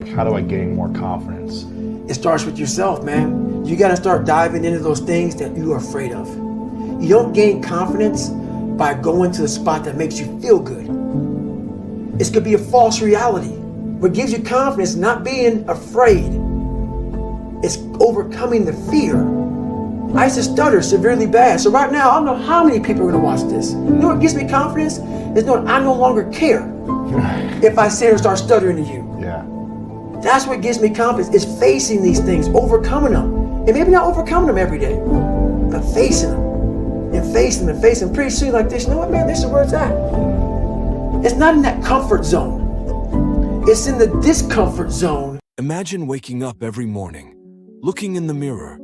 How do I gain more confidence? It starts with yourself, man. You got to start diving into those things that you are afraid of. You don't gain confidence by going to a spot that makes you feel good. It could be a false reality. What gives you confidence, not being afraid. It's overcoming the fear. I used to stutter severely bad. So right now, I don't know how many people are going to watch this. You know what gives me confidence? Is knowing I no longer care if I sit and start stuttering to you. Yeah. That's what gives me confidence, is facing these things, overcoming them. And maybe not overcoming them every day, but facing them. And facing them and facing them. Pretty soon like this, you know what, man, this is where it's at. It's not in that comfort zone. It's in the discomfort zone. Imagine waking up every morning, looking in the mirror,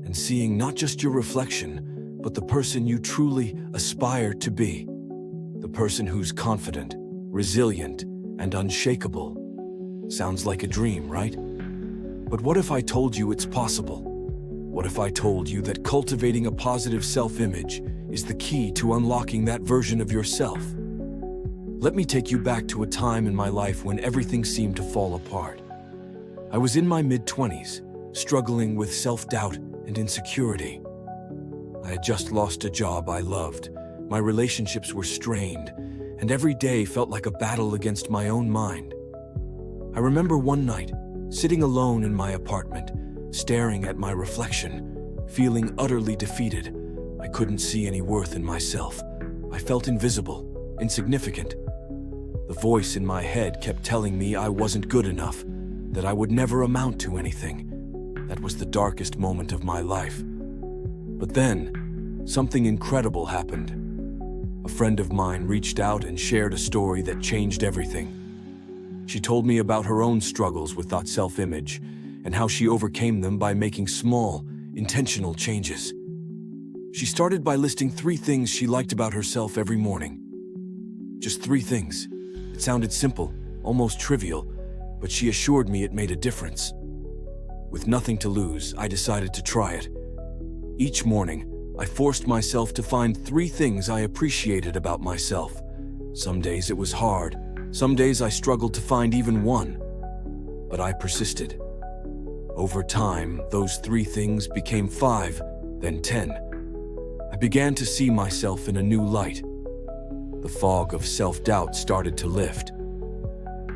and seeing not just your reflection, but the person you truly aspire to be. The person who's confident, resilient, and unshakable. Sounds like a dream, right? But what if I told you it's possible? What if I told you that cultivating a positive self-image is the key to unlocking that version of yourself? Let me take you back to a time in my life when everything seemed to fall apart. I was in my mid-20s, struggling with self-doubt and insecurity. I had just lost a job I loved, my relationships were strained, and every day felt like a battle against my own mind. I remember one night, sitting alone in my apartment, staring at my reflection, feeling utterly defeated. I couldn't see any worth in myself. I felt invisible, insignificant. The voice in my head kept telling me I wasn't good enough, that I would never amount to anything. That was the darkest moment of my life. But then, something incredible happened. A friend of mine reached out and shared a story that changed everything. She told me about her own struggles with that self-image and how she overcame them by making small, intentional changes. She started by listing 3 things she liked about herself every morning. Just 3 things. It sounded simple, almost trivial, but she assured me it made a difference. With nothing to lose, I decided to try it. Each morning, I forced myself to find 3 things I appreciated about myself. Some days it was hard. Some days I struggled to find even one. But I persisted. Over time, those 3 things became 5, then 10. I began to see myself in a new light. The fog of self-doubt started to lift.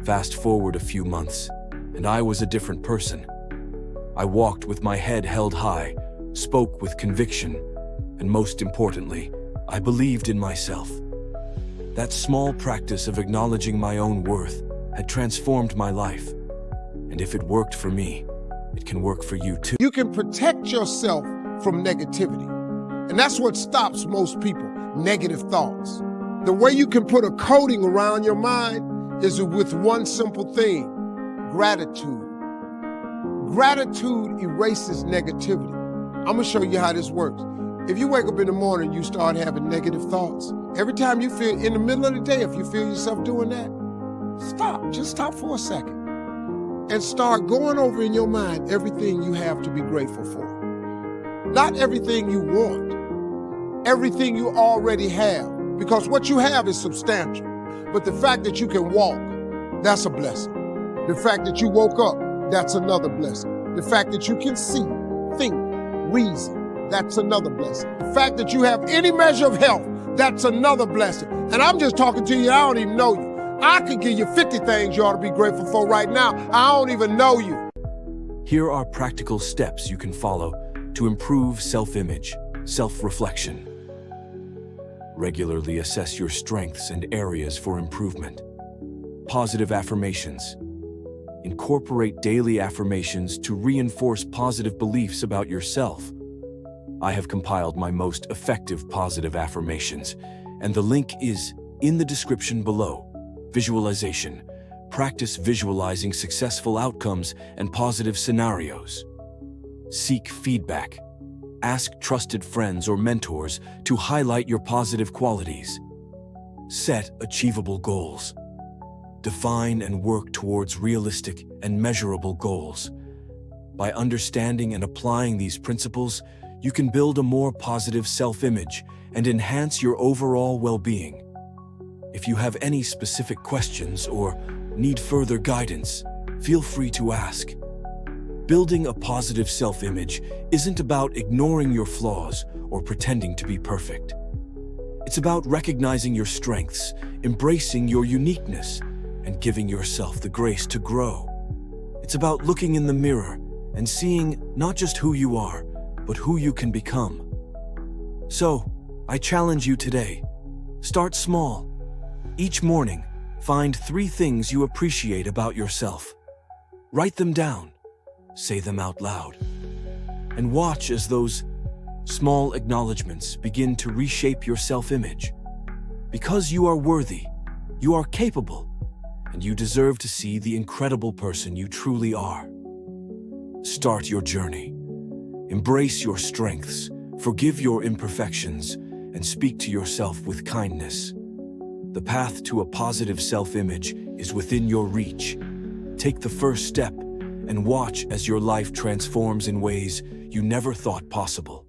Fast forward a few months, and I was a different person. I walked with my head held high, spoke with conviction, and most importantly, I believed in myself. That small practice of acknowledging my own worth had transformed my life. And if it worked for me, it can work for you too. You can protect yourself from negativity. And that's what stops most people, negative thoughts. The way you can put a coating around your mind is with one simple thing: gratitude. Gratitude erases negativity. I'm gonna show you how this works. If you wake up in the morning, you start having negative thoughts. Every time you feel, in the middle of the day, if you feel yourself doing that, stop, just stop for a second. And start going over in your mind everything you have to be grateful for. Not everything you want, everything you already have. Because what you have is substantial. But the fact that you can walk, that's a blessing. The fact that you woke up, that's another blessing. The fact that you can see, think, reason, that's another blessing. The fact that you have any measure of health, that's another blessing. And I'm just talking to you, I don't even know you. I could give you 50 things you ought to be grateful for right now. I don't even know you. Here are practical steps you can follow to improve self-image, self-reflection. Regularly assess your strengths and areas for improvement. Positive affirmations. Incorporate daily affirmations to reinforce positive beliefs about yourself. I have compiled my most effective positive affirmations, and the link is in the description below. Visualization. Practice visualizing successful outcomes and positive scenarios. Seek feedback. Ask trusted friends or mentors to highlight your positive qualities. Set achievable goals. Define and work towards realistic and measurable goals. By understanding and applying these principles, you can build a more positive self-image and enhance your overall well-being. If you have any specific questions or need further guidance, feel free to ask. Building a positive self-image isn't about ignoring your flaws or pretending to be perfect. It's about recognizing your strengths, embracing your uniqueness, and giving yourself the grace to grow. It's about looking in the mirror and seeing not just who you are, but who you can become. So, I challenge you today. Start small. Each morning, find 3 things you appreciate about yourself. Write them down. Say them out loud. And watch as those small acknowledgments begin to reshape your self-image. Because you are worthy, you are capable, and you deserve to see the incredible person you truly are. Start your journey. Embrace your strengths, forgive your imperfections, and speak to yourself with kindness. The path to a positive self-image is within your reach. Take the first step and watch as your life transforms in ways you never thought possible.